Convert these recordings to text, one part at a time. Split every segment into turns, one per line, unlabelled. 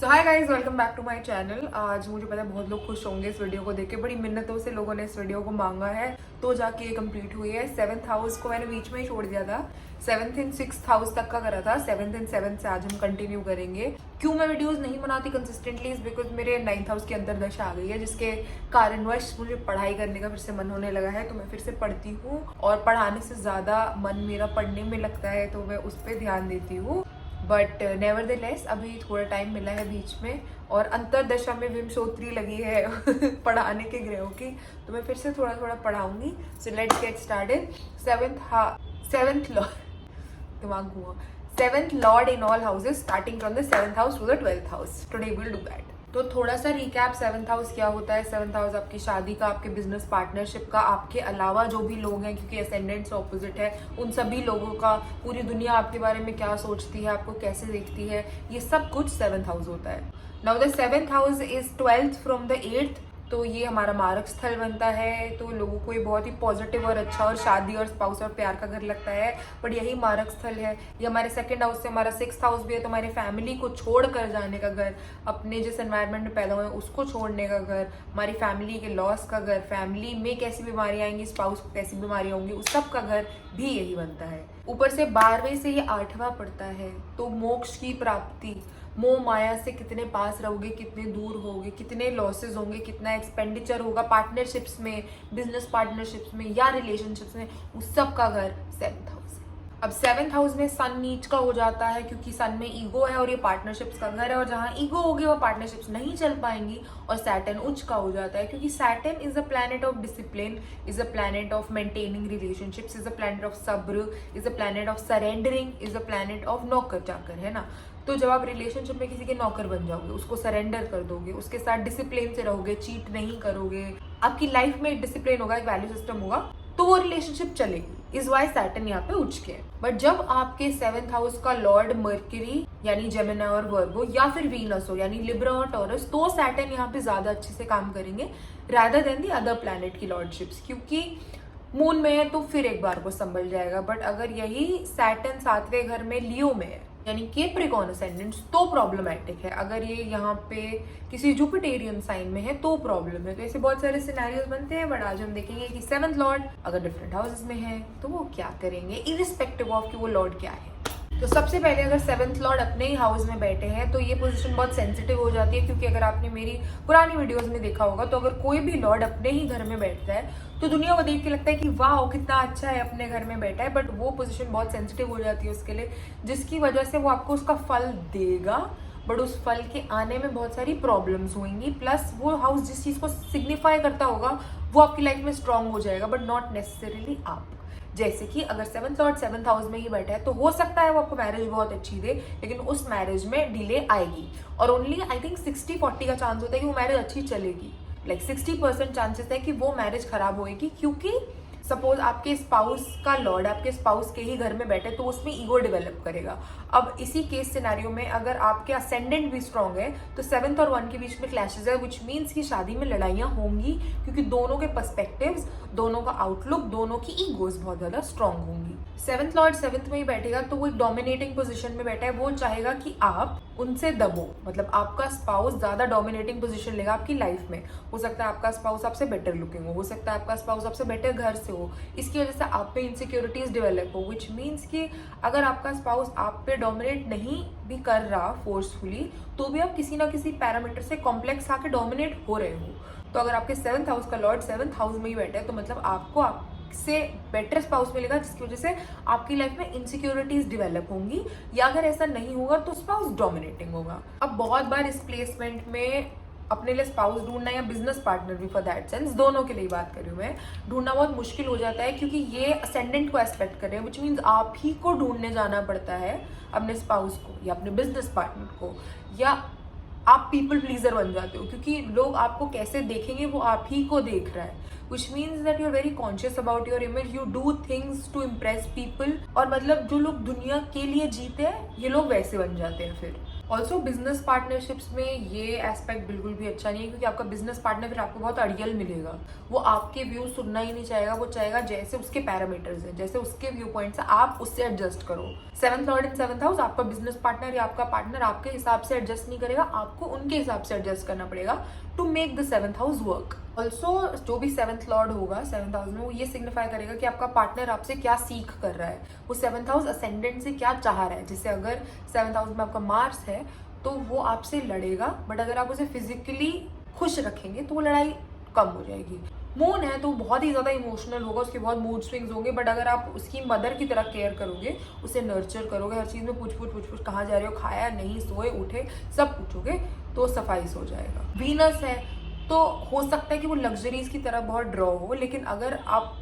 Hi guys, welcome back to my channel. आज मुझे पता है बहुत लोग खुश होंगे इस वीडियो को देख के। बड़ी मिन्नतों से लोगों ने इस वीडियो को मांगा है तो जाके ये कंप्लीट हुई है। 7th हाउस को मैंने बीच में ही छोड़ दिया था, 7th एंड 6th हाउस तक का करा था। 7th एंड 7th से आज हम कंटिन्यू करेंगे। क्यों मैं वीडियोस नहीं बनाती कंसिस्टेंटली, इज बिकॉज मेरे 9th हाउस की अंतर्दशा आ गई है, जिसके कारणवश मुझे पढ़ाई करने का फिर से मन होने लगा है। तो मैं फिर से पढ़ती हूँ और पढ़ाने से ज़्यादा मन मेरा पढ़ने में लगता है, तो मैं उस पर ध्यान देती हूँ। बट नेवरदलेस अभी थोड़ा टाइम मिला है बीच में, और अंतरदशा में विमशोत्री लगी है पढ़ाने के ग्रहों की, तो मैं फिर से थोड़ा थोड़ा पढ़ाऊंगी। So let's get started. Seventh lord, दिमाग घुमा, 7th lord in all houses starting from the 7th house to the 12th house. Today will do that. तो थोड़ा सा रिकैप, 7th हाउस क्या होता है। 7th हाउस आपकी शादी का, आपके बिजनेस पार्टनरशिप का, आपके अलावा जो भी लोग हैं, क्योंकि असेंडेंट से ऑपोजिट है, उन सभी लोगों का, पूरी दुनिया आपके बारे में क्या सोचती है, आपको कैसे देखती है, ये सब कुछ 7th हाउस होता है। Now the 7th house is 12th from the 8th, तो ये हमारा मारक स्थल बनता है। तो लोगों को ये बहुत ही पॉजिटिव और अच्छा और शादी और स्पाउस और प्यार का घर लगता है, बट यही मारक स्थल है। ये हमारे 2nd हाउस से हमारा 6th हाउस भी है, तो हमारे फैमिली को छोड़ कर जाने का घर, अपने जिस एनवायरनमेंट में पैदा हुए उसको छोड़ने का घर, हमारी फैमिली के लॉस का घर, फैमिली में कैसी बीमारियां आएंगी, स्पाउस को कैसी बीमारियां होंगी, उस सब का घर भी यही बनता है। ऊपर से 12वें से ये 8वां पड़ता है, तो मोक्ष की प्राप्ति, मोह माया से कितने पास रहोगे, कितने दूर होगे, कितने लॉसेस होंगे, कितना एक्सपेंडिचर होगा पार्टनरशिप्स में, बिजनेस पार्टनरशिप्स में या रिलेशनशिप्स में, उस सब का घर 7th हाउस है। अब 7th हाउस में सन नीच का हो जाता है, क्योंकि सन में ईगो है और ये पार्टनरशिप्स का घर है, और जहां ईगो होगी वो पार्टनरशिप्स नहीं चल पाएंगी। और सैटर्न उच्च का हो जाता है, क्योंकि Saturn is a planet of discipline, is a planet of maintaining relationships, is a planet of सब्र, is a planet of surrendering, is a planet of नौकर चाकर, है ना। तो जब आप रिलेशनशिप में किसी के नौकर बन जाओगे, उसको सरेंडर कर दोगे, उसके साथ डिसिप्लिन से रहोगे, चीट नहीं करोगे, आपकी लाइफ में एक डिसिप्लिन होगा, एक वैल्यू सिस्टम होगा, तो वो रिलेशनशिप चलेगी। इस वाई सैटर्न यहाँ पे उच्च के। बट जब आपके 7th हाउस का लॉर्ड मर्क्यूरी यानी जेमिनी और वर्गो, या फिर वीनस हो यानी लिब्रा और टॉरस, तो सैटर्न यहाँ पे ज्यादा अच्छे से काम करेंगे rather than the other planet की लॉर्डशिप्स, क्योंकि मून में है तो फिर एक बार को संभल जाएगा। बट अगर यही सैटर्न 7वें घर में लियो में है यानी कैप्रिकॉर्न असेंडेंट्स, तो प्रॉब्लमैटिक है। अगर ये यहाँ पे किसी जुपिटेरियन साइन में है तो प्रॉब्लम है। तो ऐसे बहुत सारे सिनेरियोज बनते हैं, बट आज हम देखेंगे कि 7th लॉर्ड अगर डिफरेंट हाउसेस में है तो वो क्या करेंगे, इरिस्पेक्टिव ऑफ कि वो लॉर्ड क्या है। तो सबसे पहले अगर 7th लॉर्ड अपने ही हाउस में बैठे हैं तो ये पोजीशन बहुत सेंसिटिव हो जाती है, क्योंकि अगर आपने मेरी पुरानी वीडियोस में देखा होगा तो अगर कोई भी लॉर्ड अपने ही घर में बैठता है तो दुनिया को देख के लगता है कि वाह कितना अच्छा है अपने घर में बैठा है, बट वो पोजीशन बहुत सेंसिटिव हो जाती है उसके लिए, जिसकी वजह से वो आपको उसका फल देगा, बट उस फल के आने में बहुत सारी प्रॉब्लम्स होंगी। प्लस वो हाउस जिस चीज को सिग्निफाई करता होगा वो आपकी लाइफ में स्ट्रांग हो जाएगा, बट नॉट नेसेसरीली आप। जैसे कि अगर 7th लॉर्ड 7th हाउस में ही बैठा है तो हो सकता है वो आपको मैरिज बहुत अच्छी दे, लेकिन उस मैरिज में डिले आएगी, और ओनली आई थिंक 60-40 का चांस होता है कि वो मैरिज अच्छी चलेगी। लाइक 60% चांसेस है कि वो मैरिज खराब होएगी, क्योंकि सपोज आपके स्पाउस का लॉर्ड आपके स्पाउस के ही घर में बैठे तो उसमें ईगो डेवलप करेगा। अब इसी केस सिनेरियो में अगर आपके असेंडेंट भी स्ट्रांग है तो 7th और 1 के बीच में क्लैशेस है, विच मीन्स कि शादी में लड़ाइयां होंगी, क्योंकि दोनों के पर्सपेक्टिव्स, दोनों का आउटलुक, दोनों की ईगोज बहुत ज्यादा स्ट्रांग होंगी। 7th लॉर्ड 7th में ही बैठेगा तो वो एक डोमिनेटिंग पोजीशन में बैठा है, वो चाहेगा कि आप उनसे दबो, मतलब आपका स्पाउस ज्यादा डोमिनेटिंग पोजीशन लेगा आपकी लाइफ में। हो सकता है आपका स्पाउस आपसे बेटर लुकिंग हो सकता है आपका स्पाउस आपसे बेटर घर से हो, इसकी वजह से आप पे इनसिक्योरिटीज डेवलप हो, विच मीन्स कि अगर आपका स्पाउस आप पे डोमिनेट नहीं भी कर रहा फोर्सफुली, तो भी आप किसी ना किसी पैरामीटर से कॉम्प्लेक्स आके डोमिनेट हो रहे हो। तो अगर आपके 7th हाउस का लॉर्ड 7th हाउस में ही बैठा है तो मतलब आपको आपसे बेटर स्पाउस मिलेगा, जिसकी वजह से आपकी लाइफ में इनसिक्योरिटीज डेवलप होंगी, या अगर ऐसा नहीं होगा तो स्पाउस डोमिनेटिंग होगा। अब बहुत बार इस प्लेसमेंट में अपने लिए स्पाउस ढूंढना या बिजनेस पार्टनर भी फॉर दैट सेंस, दोनों के लिए बात कर रही हूँ मैं, ढूंढना बहुत मुश्किल हो जाता है, क्योंकि ये असेंडेंट को एस्पेक्ट कर रहे हैं, विच मीन्स आप ही को ढूंढने जाना पड़ता है अपने स्पाउस को या अपने बिजनेस पार्टनर को, या आप पीपल प्लीजर बन जाते हो, क्योंकि लोग आपको कैसे देखेंगे वो आप ही को देख रहा है, which means that you are very conscious about your image, you do things to impress people. और मतलब जो लोग दुनिया के लिए जीते हैं ये लोग वैसे बन जाते हैं फिर। ऑल्सो बिजनेस पार्टनरशिप्स में ये एस्पेक्ट बिल्कुल भी अच्छा नहीं है, क्योंकि आपका बिजनेस पार्टनर फिर आपको बहुत अड़ियल मिलेगा। वो आपके व्यू सुनना ही नहीं चाहेगा, वो चाहेगा जैसे उसके पैरामीटर्स हैं, जैसे उसके व्यू पॉइंट्स हैं, आप उससे एडजस्ट करो। 7th लॉर्ड इन 7th हाउस, आपका बिजनेस पार्टनर या आपका पार्टनर आपके हिसाब से एडजस्ट नहीं करेगा, आपको उनके हिसाब से एडजस्ट करना पड़ेगा to make the 7th house work. Also जो भी 7th लॉर्ड होगा 7th हाउस में, वो ये सिग्निफाई करेगा कि आपका पार्टनर आपसे क्या सीख कर रहा है, वो 7th हाउस असेंडेंट से क्या चाह रहा है। जैसे अगर 7th हाउस में आपका मार्स है तो वो आपसे लड़ेगा, बट अगर आप उसे फिजिकली खुश रखेंगे तो वो लड़ाई कम हो जाएगी। मून है तो बहुत ही ज्यादा इमोशनल होगा, उसके बहुत मूड स्विंग्स होंगे, बट अगर आप उसकी मदर की तरह केयर करोगे, उसे नर्चर करोगे, हर चीज में पूछ पूछ कहाँ जा रहे हो, खाया नहीं, सोए उठे, सब पूछोगे, तो सफाइस हो जाएगा। वीनस है तो हो सकता है कि वो लग्जरीज की तरह बहुत ड्रॉ हो, लेकिन अगर आप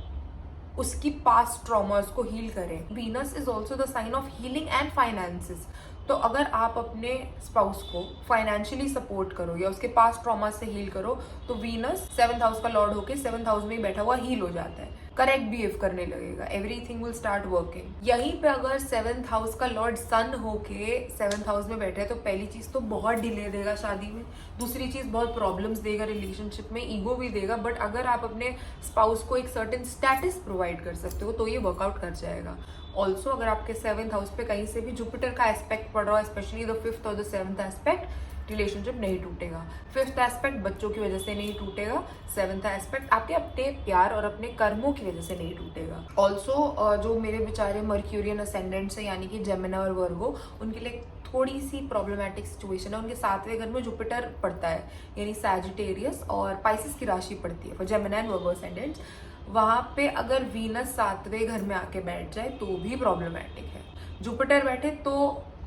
उसकी पास्ट ट्रॉमास को हील करें। Venus is also the sign of healing and finances. तो अगर आप अपने स्पाउस को फाइनेंशियली सपोर्ट करो या उसके पास ट्रॉमा से हील करो, तो वीनस 7th हाउस का लॉर्ड होके 7th हाउस में ही बैठा हुआ हील हो जाता है, करेक्ट बिहेव करने लगेगा, एवरीथिंग विल स्टार्ट वर्किंग। यहीं पे अगर 7th हाउस का लॉर्ड सन होके 7th हाउस में बैठे, तो पहली चीज तो बहुत डिले देगा शादी में, दूसरी चीज बहुत प्रॉब्लम्स देगा रिलेशनशिप में, ईगो भी देगा, बट अगर आप अपने स्पाउस को एक सर्टेन स्टेटस प्रोवाइड कर सकते हो तो ये वर्कआउट कर जाएगा। ऑल्सो अगर आपके 7th हाउस पे कहीं से भी जुपिटर का एस्पेक्ट पड़ रहा है, स्पेशली द 5th और द 7th एस्पेक्ट, रिलेशनशिप नहीं टूटेगा। 5th एस्पेक्ट बच्चों की वजह से नहीं टूटेगा, 7th एस्पेक्ट आपके अपने प्यार और अपने कर्मों की वजह से नहीं टूटेगा। ऑल्सो जो मेरे बेचारे मर्क्यूरियन असेंडेंट्स हैं, यानी कि जेमिनी और वर्गो, उनके लिए थोड़ी सी प्रॉब्लमैटिक सिचुएशन है। उनके 7वें घर में जुपिटर पड़ता है, यानी सैजिटेरियस और पाइसिस की राशि पड़ती है for Gemini and Virgo ascendants. वहां पे अगर वीनस 7वें घर में आके बैठ जाए तो भी प्रॉब्लमैटिक है। जुपिटर बैठे तो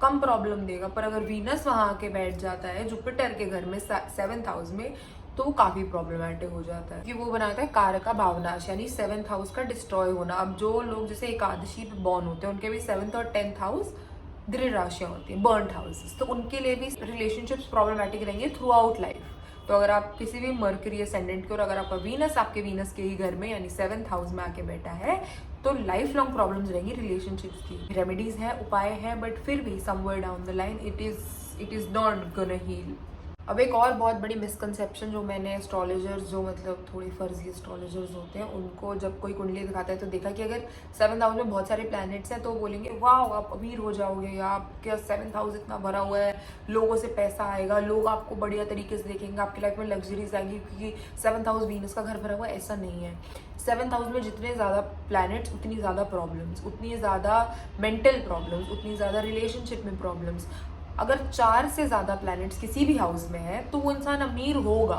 कम प्रॉब्लम देगा, पर अगर वीनस वहां आके बैठ जाता है जुपिटर के घर में 7th हाउस में, तो वो काफी प्रॉब्लमैटिक हो जाता है, क्योंकि वो बनाता है कारका भावनाश, यानी 7th हाउस का डिस्ट्रॉय होना। अब जो लोग जैसे एकादशी पे बॉर्न होते हैं, उनके भी 7th और 10th हाउस दृढ़ राशियां होती हैं, बर्न्ड हाउसेस, तो उनके लिए भी रिलेशनशिप्स प्रॉब्लमैटिक रहेंगे थ्रू आउट लाइफ। तो अगर आप किसी भी मर्करी असेंडेंट के, और अगर आपका वीनस आपके वीनस के ही घर में यानी 7th हाउस में आके बैठा है, तो लाइफ लॉन्ग प्रॉब्लम्स रहेंगी रिलेशनशिप्स की। रेमेडीज है, उपाय है, बट फिर भी somewhere down the line it is not gonna heal. अब एक और बहुत बड़ी मिसकंसेप्शन जो मैंने एस्ट्रोलॉजर्स, जो मतलब थोड़ी फर्जी एस्ट्रोलॉजर्स होते हैं, उनको जब कोई कुंडली दिखाता है तो देखा कि अगर 7th हाउस में बहुत सारे प्लैनेट्स हैं तो बोलेंगे वाह आप अमीर हो जाओगे, या आपका 7th हाउस इतना भरा हुआ है, लोगों से पैसा आएगा, लोग आपको बढ़िया तरीके से देखेंगे, आपकी लाइफ में लग्जरीज आएगी, क्योंकि 7th हाउस वीनस का घर भरा हुआ है। ऐसा नहीं है। 7th हाउस में जितने ज़्यादा प्लैनेट्स, उतनी ज़्यादा प्रॉब्लम्स, उतनी ज़्यादा मेंटल प्रॉब्लम्स, उतनी ज़्यादा रिलेशनशिप में प्रॉब्लम्स। अगर 4 से ज्यादा प्लैनेट्स किसी भी हाउस में है तो वो इंसान अमीर होगा,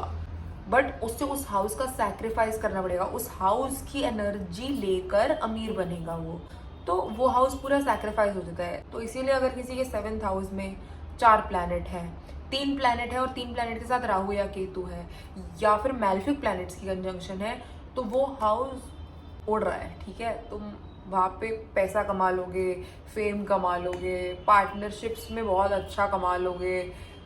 बट उससे उस हाउस का सैक्रिफाइस करना पड़ेगा, उस हाउस की एनर्जी लेकर अमीर बनेगा तो वो हाउस पूरा सैक्रिफाइस हो जाता है। तो इसीलिए अगर किसी के 7th हाउस में 4 प्लैनेट है, 3 प्लैनेट है और 3 प्लैनेट के साथ राहु या केतु है, या फिर मैल्फिक प्लैनेट्स की कंजंक्शन है, तो वो हाउस उड़ रहा है, ठीक है। तुम वहाँ पे पैसा कमा लोगे, फेम कमा लोगे, पार्टनरशिप्स में बहुत अच्छा कमा लोगे,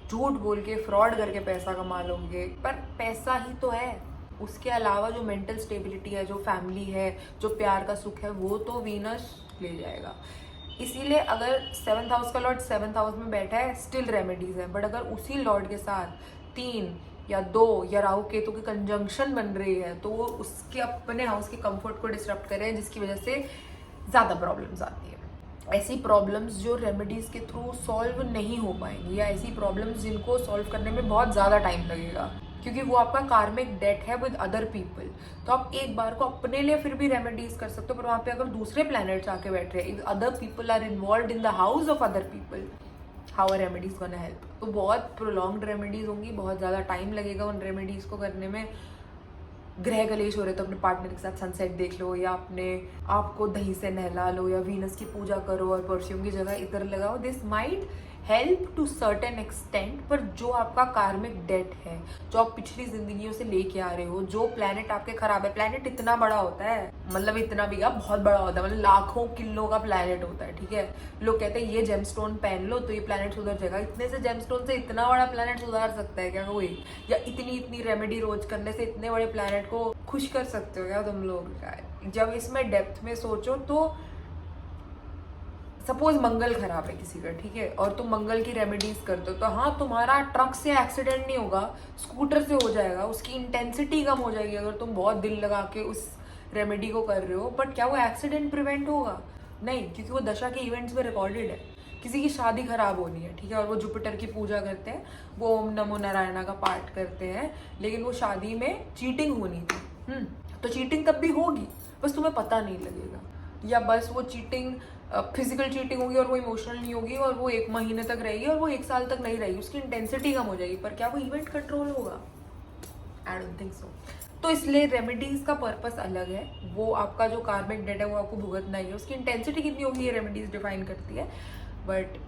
झूठ बोल के फ्रॉड करके पैसा कमा लोगे, पर पैसा ही तो है। उसके अलावा जो मेंटल स्टेबिलिटी है, जो फैमिली है, जो प्यार का सुख है, वो तो वीनस ले जाएगा। इसीलिए अगर 7th हाउस का लॉर्ड 7th हाउस में बैठा है, स्टिल रेमेडीज है, बट अगर उसी लॉर्ड के साथ 3 या 2 या राहु केतु की कंजंक्शन बन रही है, तो वो उसके अपने हाउस के कंफर्ट को डिस्टर्ब कर रहे हैं, जिसकी वजह से ज़्यादा प्रॉब्लम्स आती है। ऐसी प्रॉब्लम्स जो रेमेडीज के थ्रू सॉल्व नहीं हो पाएंगी, या ऐसी प्रॉब्लम्स जिनको सॉल्व करने में बहुत ज़्यादा टाइम लगेगा, क्योंकि वो आपका कार्मिक डेट है विद अदर पीपल। तो आप एक बार को अपने लिए फिर भी रेमेडीज कर सकते हो, पर वहाँ पे अगर दूसरे प्लैनेट्स आके बैठ रहे हैं, other people are involve in the house of other people, how are remedies gonna help. तो बहुत प्रोलॉन्ग्ड रेमेडीज होंगी, बहुत ज़्यादा टाइम लगेगा उन रेमेडीज को करने में। ग्रह कलेश हो रहे तो अपने पार्टनर के साथ सनसेट देख लो, या अपने आपको दही से नहला लो, या वीनस की पूजा करो और परफ्यूम की जगह इतर लगाओ। This might help to certain extent, पर जो आपका कार्मिक डेट है, जो आप पिछली जिंदगियों से लेके आ रहे हो, जो प्लैनेट आपके खराब है, प्लैनेट इतना बड़ा होता है, मतलब इतना भी बहुत बड़ा होता है, मतलब लाखों किलो का प्लैनेट होता है, ठीक है। लोग कहते हैं ये जेमस्टोन पहन लो तो ये प्लैनेट सुधर जाएगा। इतने से जेमस्टोन से इतना बड़ा प्लैनेट सुधार सकता है क्या कोई? या इतनी रेमेडी रोज करने से इतने बड़े प्लैनेट को खुश कर सकते हो क्या तुम लोग? जब इसमें डेप्थ में सोचो तो सपोज मंगल खराब है किसी का, ठीक है, और तुम मंगल की रेमेडीज करते हो, तो हाँ तुम्हारा ट्रक से एक्सीडेंट नहीं होगा, स्कूटर से हो जाएगा, उसकी इंटेंसिटी कम हो जाएगी अगर तुम बहुत दिल लगा के उस रेमेडी को कर रहे हो, बट क्या वो एक्सीडेंट प्रिवेंट होगा? नहीं, क्योंकि वो दशा के इवेंट्स में रिकॉर्डेड है। किसी की शादी खराब होनी है, ठीक है, और वो जुपिटर की पूजा करते हैं, वो ओम नमो नारायणा का पाठ करते हैं, लेकिन वो शादी में चीटिंग होनी थी, तो चीटिंग तब भी होगी, बस तुम्हें पता नहीं लगेगा, या बस वो चीटिंग फिजिकल चीटिंग होगी और वो इमोशनल नहीं होगी, और वो 1 महीने तक रहेगी और वो 1 साल तक नहीं रहेगी, उसकी इंटेंसिटी कम हो जाएगी, पर क्या वो इवेंट कंट्रोल होगा? आई डोंट थिंक सो। तो इसलिए रेमेडीज का पर्पस अलग है, वो आपका जो कार्मिक डेट है वो आपको भुगतना ही है, उसकी इंटेंसिटी कितनी होगी ये रेमेडीज डिफाइन करती है, but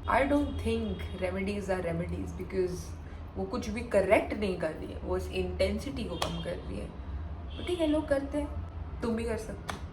I don't think remedies are remedies, because वो कुछ भी करेक्ट नहीं कर रही है, वो इस इंटेंसिटी को कम कर रही है। तो ठीक है, लोग करते हैं, तुम भी कर सकते हो।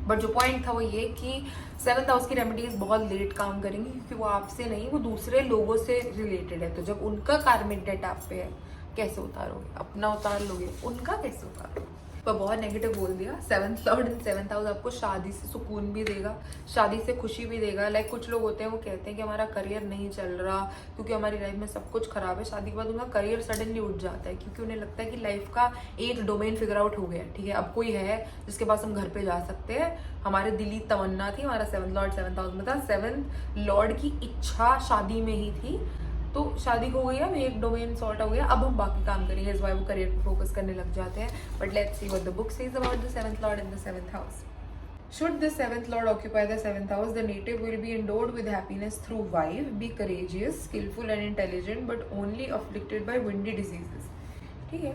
बट जो पॉइंट था वो ये कि 7th हाउस की रेमेडीज बहुत लेट काम करेंगी, क्योंकि वो आपसे नहीं, वो दूसरे लोगों से रिलेटेड है। तो जब उनका कार्मिक डेट आप पे है, कैसे उतारोगे? अपना उतार लोगे, उनका कैसे उतारोगे? पर बहुत नेगेटिव बोल दिया। 7th लॉर्ड इन 7th हाउस आपको शादी से सुकून भी देगा, शादी से खुशी भी देगा। लाइक कुछ लोग होते हैं वो कहते हैं कि हमारा करियर नहीं चल रहा क्योंकि हमारी लाइफ में सब कुछ खराब है, शादी के बाद उनका करियर सडनली उठ जाता है, क्योंकि उन्हें लगता है कि लाइफ का एक डोमेन फिगर आउट हो गया, ठीक है, अब कोई है जिसके पास हम घर पे जा सकते हैं। हमारे दिली तमन्ना थी, हमारा 7th लॉर्ड 7th हाउस में था, 7th लॉर्ड की इच्छा शादी में ही थी, तो शादी हो गई, अब एक डोमेन सॉर्ट हो गया, अब हम बाकी काम करेंगे, इस बार वो करियर पे फोकस करने लग जाते हैं। But let's see what the book says about the 7th lord in the 7th house. Should the 7th lord occupy the 7th house, the native will be endowed with happiness through wife, be courageous, skillful and intelligent, but only afflicted by windy diseases. ठीक है,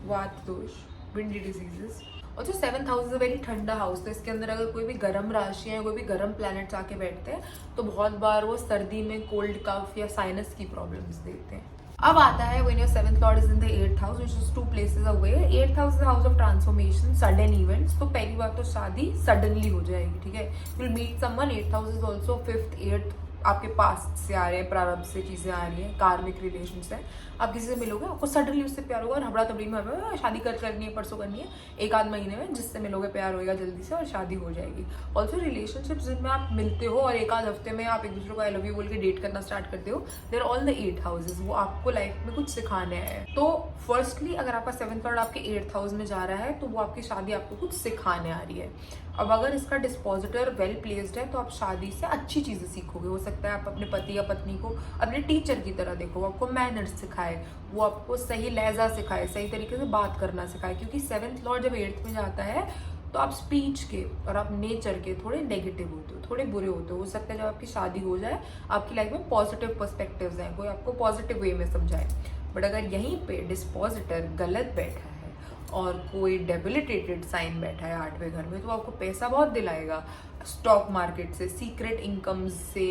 वात दोष, windy diseases. और जो 7th house is a very ठंडा house, तो इसके अंदर अगर कोई भी गर्म राशि है, कोई भी गर्म प्लैनेट्स आके बैठते हैं, तो बहुत बार वो सर्दी में कोल्ड कफ या साइनस की प्रॉब्लम्स देते हैं। अब आता है when your 7th Lord is in the 8th house, which is 2 places away. 8th house is house of transformation, sudden events. तो पहली बात तो शादी सडनली हो जाएगी, ठीक है, you will meet someone. 8th house is also 5th 8th आपके पास्ट से आ रहे हैं, प्रारब्ध से चीजें आ रही हैं, कार्मिक रिलेशन से आप किसी से मिलोगे, आपको सडनली उससे प्यार होगा और हबड़ा तबड़ी में शादी करनी है, परसों करनी है, 1-8 महीने में जिससे मिलोगे प्यार होएगा जल्दी से और शादी हो जाएगी। ऑल्सो रिलेशनशिप्स जिनमें आप मिलते हो और 1-8 हफ्ते में आप एक दूसरे को आई लव यू बोल के डेट करना स्टार्ट करते हो, देयर ऑल द 8 हाउसेज, वो आपको लाइफ में कुछ सिखाने हैं। तो फर्स्टली अगर आपका 7th लॉर्ड आपके 8th हाउस में जा रहा है, तो वो आपकी शादी आपको कुछ सिखाने आ रही है। अब अगर इसका डिस्पोजिटर वेल प्लेस्ड है, तो आप शादी से अच्छी चीजें सीखोगे। हो सकता है आप अपने पति या पत्नी को अपने टीचर की तरह देखो, आपको मैनर्स सिखाए, वो आपको सही लहजा सिखाए, सही तरीके से बात करना सिखाए, क्योंकि 7th लॉर्ड जब 8th में जाता है तो आप स्पीच के और आप नेचर के थोड़े नेगेटिव होते हो, थोड़े बुरे होते हो सकता है जब आपकी शादी हो जाए आपकी लाइफ में पॉजिटिव पर्सपेक्टिव्स हैं, कोई आपको पॉजिटिव वे में समझाए। बट अगर यहीं पे डिस्पोजिटर गलत बैठा है और कोई डेबिलिटेटेड साइन बैठा है 8वें घर में, तो आपको पैसा बहुत दिलाएगा, स्टॉक मार्केट से, सीक्रेट इनकम से,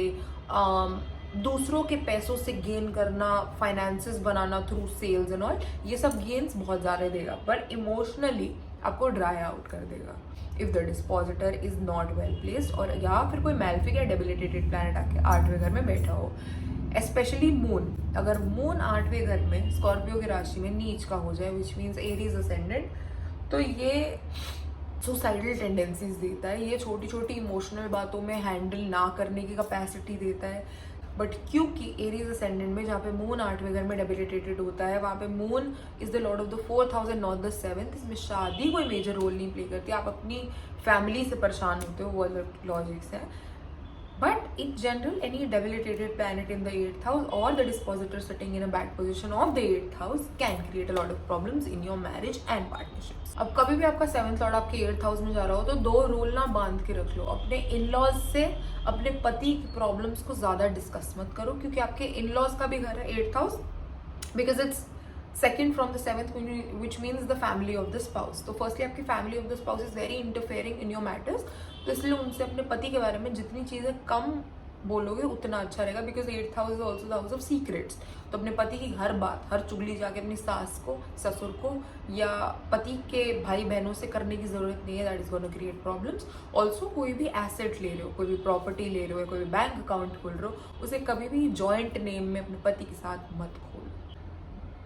दूसरों के पैसों से गेन करना, फाइनेंसेस बनाना थ्रू सेल्स एंड ऑल, ये सब गेन्स बहुत ज़्यादा देगा, पर इमोशनली आपको ड्राई आउट कर देगा if the dispositor is not well placed, और या फिर कोई मैल्फिक या डेबिलिटेटेड प्लैनेट आके 8वें घर में बैठा हो। स्पेशली मून, अगर मून 8वें घर में स्कॉर्पियो की राशि में नीच का हो जाए, विच मीन्स एरीज असेंडेंट, तो ये सुसाइडल टेंडेंसीज देता है, ये छोटी छोटी इमोशनल बातों में हैंडल ना करने की कैपेसिटी देता है। बट क्योंकि एरीज असेंडेंट में जहाँ पे मून 8वें घर में डेबिलिटेटेड होता है, वहाँ पे moon is the Lord of the 4th house and not the 7th, इसमें शादी कोई मेजर रोल नहीं प्ले करती, आप अपनी फैमिली से परेशान होते हो, वो अलग लॉजिक्स है। But in general, any debilitated planet in the 8th house or the dispositor sitting in a bad position of the 8th house can create a lot of problems in your marriage and partnerships. अब कभी भी आपका 7th Lord आपके 8th house में जा रहा हो, तो 2 रूल ना बांध के रख लो। अपने इन-लॉज से अपने पति की प्रॉब्लम्स को ज़्यादा डिस्कस मत करो, क्योंकि आपके इन-लॉज का भी घर है 8th house, because it's second from the 7th, which means the family of the spouse. तो फर्स्टली आपकी family of the spouse is very interfering in your matters, तो इसलिए उनसे अपने पति के बारे में जितनी चीज़ें कम बोलोगे उतना अच्छा रहेगा, because 8th house is also the house of secrets. तो अपने पति की हर बात, हर चुगली जाके अपनी सास को, ससुर को या पति के भाई बहनों से करने की जरूरत नहीं है, that is gonna create problems. Also कोई भी एसेट ले रहे हो, कोई भी प्रॉपर्टी ले रहे हो, कोई भी बैंक अकाउंट खोल रहे हो, उसे कभी भी जॉइंट नेम में अपने पति के साथ मत खोलो।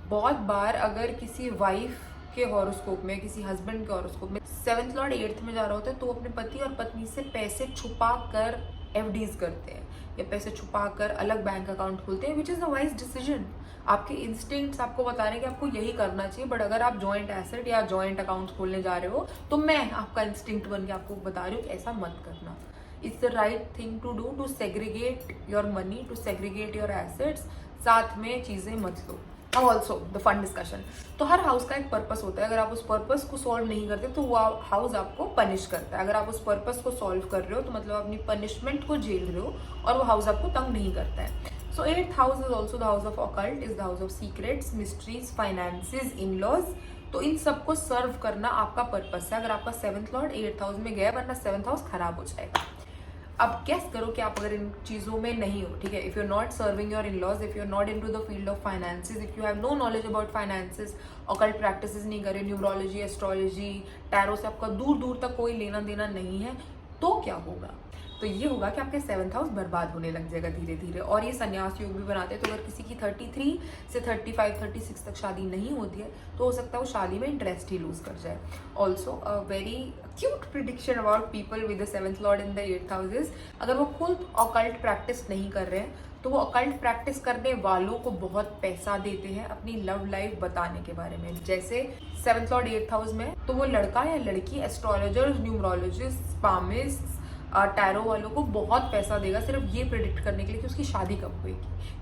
बहुत बार अगर किसी वाइफ के हॉरोस्कोप में, किसी हस्बैंड के हॉरोस्कोप में 7th लॉर्ड 8th में जा रहा होता है, तो वो अपने पति और पत्नी से पैसे छुपा कर एफडीज करते हैं या पैसे छुपा कर अलग बैंक अकाउंट खोलते हैं, which is a wise decision. आपके इंस्टिंक्ट्स आपको बता रहे हैं कि आपको यही करना चाहिए, बट अगर आप जॉइंट एसेट या जॉइंट अकाउंट खोलने जा रहे हो तो मैं आपका इंस्टिंक्ट बन के आपको बता रही हूँ कि ऐसा मत करना। It's the right thing to do, to segregate your money, to segregate your assets, साथ में चीज़ें मत लो। अब ऑल्सो द फन डिस्कशन, तो हर हाउस का एक पर्पस होता है, अगर आप उस पर्पस को सॉल्व नहीं करते तो वो हाउस आपको पनिश करता है। अगर आप उस पर्पस को सॉल्व कर रहे हो तो मतलब अपनी पनिशमेंट को झेल रहे हो और वो हाउस आपको तंग नहीं करता है। So 8th house is also the house of occult, is the house of secrets, mysteries, finances, in laws. तो इन सबको सर्व करना आपका पर्पस है। अगर आपका 7th लॉर्ड 8th हाउस में गया, वरना 7th हाउस खराब हो जाएगा। अब गेस करो कि आप अगर इन चीज़ों में नहीं हो, ठीक है, if you are not serving your in laws, if you are not into the field of finances, if you have no knowledge about finances, occult practices नहीं करे, न्यूमरोलॉजी, एस्ट्रोलॉजी, टैरो से आपका दूर दूर तक कोई लेना देना नहीं है, तो क्या होगा? तो ये होगा कि आपके 7th हाउस बर्बाद होने लग जाएगा धीरे धीरे। और ये संन्यास योग भी बनाते हैं, तो अगर किसी की 33 से 35, 36 तक शादी नहीं होती है तो हो सकता है वो शादी में इंटरेस्ट ही लूज कर जाए। Also a very cute prediction about people with the 7th lord in the 8th houses, अगर वो खुद ऑकल्ट प्रैक्टिस नहीं कर रहे हैं तो वो ऑकल्ट प्रैक्टिस करने वालों को बहुत पैसा देते हैं अपनी लव लाइफ बताने के बारे में। जैसे 7th लॉर्ड 8th हाउस में, तो वो लड़का या लड़की एस्ट्रोलॉजर्स, न्यूमरोलॉजिस्ट, पामिस्ट, टैरो वालों को बहुत पैसा देगा सिर्फ ये प्रेडिक्ट करने के लिए कि उसकी शादी कब होगी,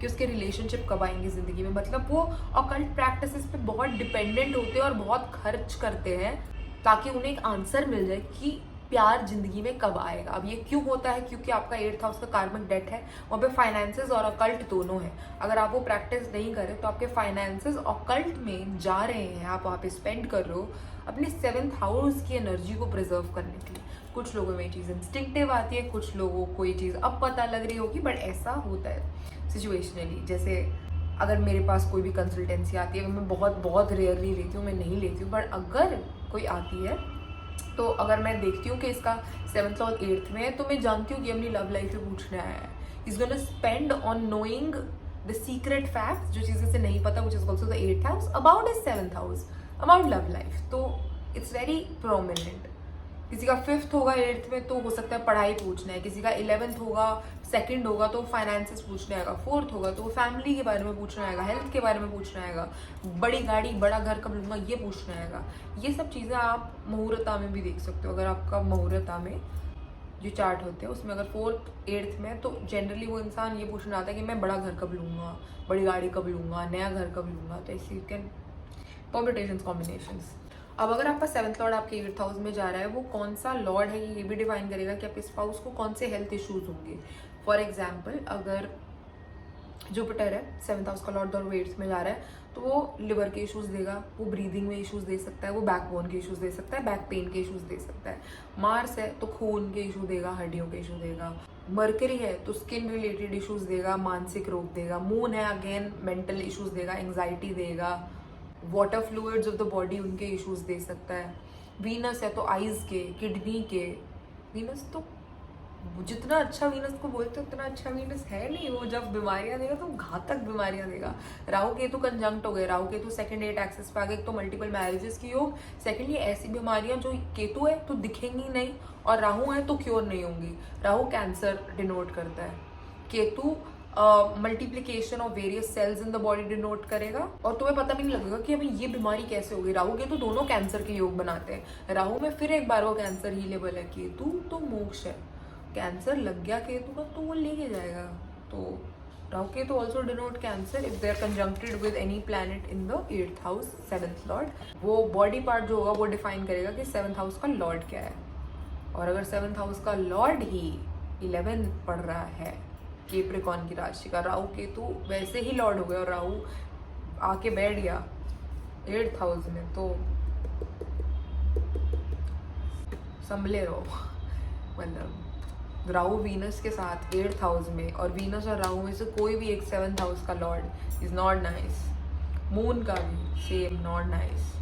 कि उसके रिलेशनशिप कब आएंगे ज़िंदगी में। मतलब वो ऑकल्ट प्रैक्टिसेस पे बहुत डिपेंडेंट होते हैं और बहुत खर्च करते हैं ताकि उन्हें एक आंसर मिल जाए कि प्यार जिंदगी में कब आएगा। अब ये क्यों होता है? क्योंकि आपका 8th हाउस का कार्मिक डेट है, वहाँ पे फाइनेंसेस और ऑकल्ट दोनों है। अगर आप वो प्रैक्टिस नहीं करें तो आपके फाइनेंसेस ऑकल्ट में जा रहे हैं, आप वहाँ पे स्पेंड कर रहे हो अपने 7th हाउस की एनर्जी को प्रिजर्व करने के लिए। कुछ लोगों में ये चीज़ इंस्टिंक्टिव आती है, कुछ लोगों को ये चीज़ अब पता लग रही होगी, बट ऐसा होता है सिचुएशनली। जैसे अगर मेरे पास कोई भी कंसल्टेंसी आती है, मैं बहुत रेयरली लेती हूँ, मैं नहीं लेती हूँ, बट अगर कोई आती है तो अगर मैं देखती हूँ कि इसका 7th और 8th में है तो मैं जानती हूँ कि अपनी लव लाइफ में पूछने आया है। Is gonna spend on knowing the secret facts, जो चीज़ें से नहीं पता, which is also the 8th house, about his 7th house, about love life. तो इट्स वेरी प्रोमिनेंट। किसी का 5th होगा 8th में तो हो सकता है पढ़ाई पूछना है, किसी का 11th होगा, 2nd होगा तो फाइनेंसेस पूछने आएगा, 4th होगा तो फैमिली के बारे में पूछना आएगा, हेल्थ के बारे में पूछना आएगा, बड़ी गाड़ी बड़ा घर कब लूँगा ये पूछना आएगा। ये सब चीज़ें आप मुहूर्ता में भी देख सकते हो। अगर आपका मुहूर्ता में जो चार्ट होते हैं उसमें अगर 4th 8th में, तो जनरली वो इंसान ये पूछना आता है कि मैं बड़ा घर कब लूँगा, बड़ी गाड़ी कब लूँगा, नया घर कब लूँगा। तो ऐसे यू कैन परम्यूटेशंस, कॉम्बिनेशंस। अब अगर आपका 7th लॉर्ड आपके 8th हाउस में जा रहा है, वो कौन सा लॉर्ड है ये भी डिफाइन करेगा कि आपके स्पाउस को कौन से हेल्थ इश्यूज होंगे। फॉर एग्जाम्पल, अगर जुपिटर है 7th हाउस का लॉर्ड और वो 8th में जा रहा है तो वो लिवर के इश्यूज देगा, वो ब्रीदिंग में इश्यूज दे सकता है, वो बैकबोन के इश्यूज दे सकता है, बैक पेन के इश्यूज दे सकता है। मार्स है तो खून के इशू देगा, हड्डियों के इशू देगा। मर्करी है तो स्किन रिलेटेड इश्यूज देगा, मानसिक रोग देगा। मून है अगेन मेंटल इश्यूज देगा, एंग्जाइटी देगा। Water fluids of the body उनके इश्यूज दे सकता है। वीनस है तो आइज के, किडनी के। वीनस तो जितना अच्छा वीनस को बोलते हैं उतना अच्छा वीनस है नहीं, वो जब बीमारियां देगा तो घातक बीमारियां देगा। राहु केतु कंजंक्ट हो गए, राहु केतु 2nd 8 एक्सेस पे आ गए तो मल्टीपल मैरिजेस की योग। सेकेंडली ऐसी बीमारियां जो केतु है तो दिखेंगी नहीं और राहु है तो क्योर नहीं होंगी। राहु कैंसर डिनोट करता है, Ketu multiplication of various cells in the body denote करेगा और तुम्हें पता भी नहीं लगेगा कि हमें ये बीमारी कैसे होगी। राहु केतु दोनों कैंसर के योग बनाते हैं। राहु में फिर एक बार वो कैंसर हीलेबल है, केतु तो मोक्ष है। कैंसर लग गया केतु का तो वो लेके जाएगा। तो Rahu Ketu also denote cancer if they are conjuncted with any planet in the 8th house 7th lord. वो बॉडी पार्ट जो होगा वो डिफाइन करेगा कि 7th हाउस का लॉर्ड क्या है। और अगर 7th हाउस का लॉर्ड ही 11 पढ़ रहा है कैप्रिकॉर्न की राशि का, राहु केतु वैसे ही लॉर्ड हो गया और राहु आके बैठ गया 8th हाउस में, तो संभले रहो। मतलब राहु वीनस के साथ 8th हाउस में, और वीनस और राहु में से कोई भी एक 7th हाउस का Lord is not nice. Moon का भी सेम, नॉट नाइस।